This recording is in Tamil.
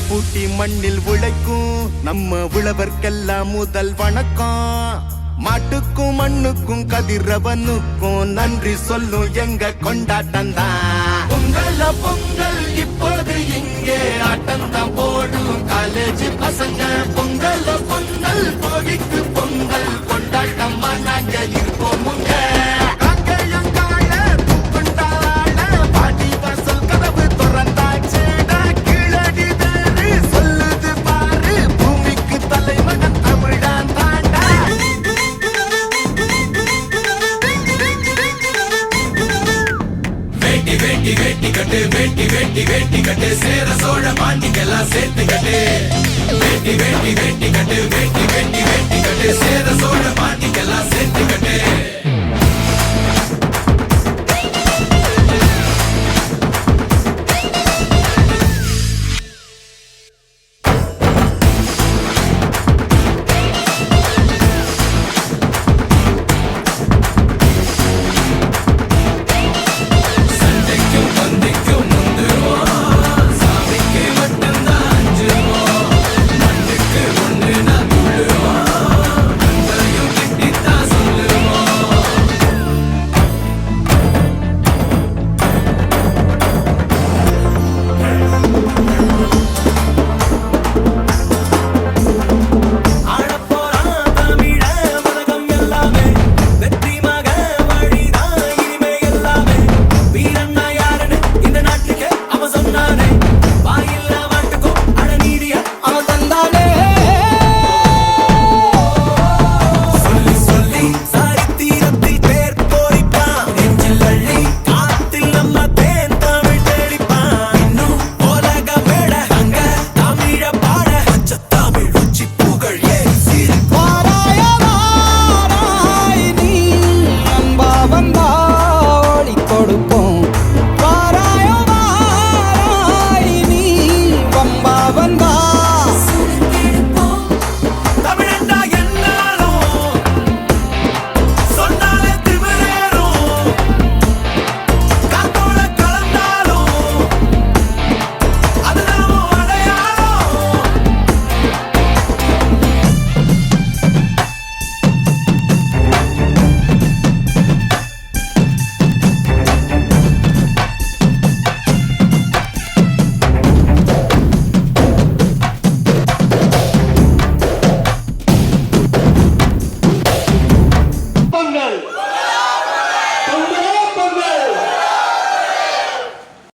பூட்டி மண்ணில் உழைக்கும் நம்ம உழவர்க்கெல்லாம் முதல் வணக்கம். மாட்டுக்கும் மண்ணுக்கும் கதிரவனுக்கும் நன்றி சொல்லும் எங்க கொண்டாட்டம் தான். பொங்கல் பொங்கல் இப்போது இங்கே ஆட்டம் தான் போடும் காலேஜ் பசங்க. பொங்கல் பொங்கல் போகிக்கு பொங்கல் கொண்டாட்டமா நாங்க இருப்போம். வேட்டி வேட்டி கட்டு வேட்டி வேட்டி வேட்டி கட்டு சேர சோழ பாண்டிக்கெல்லாம் சேர்த்து கட்டு. வேட்டி வேட்டி வேட்டி கட்டு வேட்டி வேட்டி வேட்டி கட்டு சேர சோழ பாண்டிக்கெல்லாம் சேர்த்து கட்டு.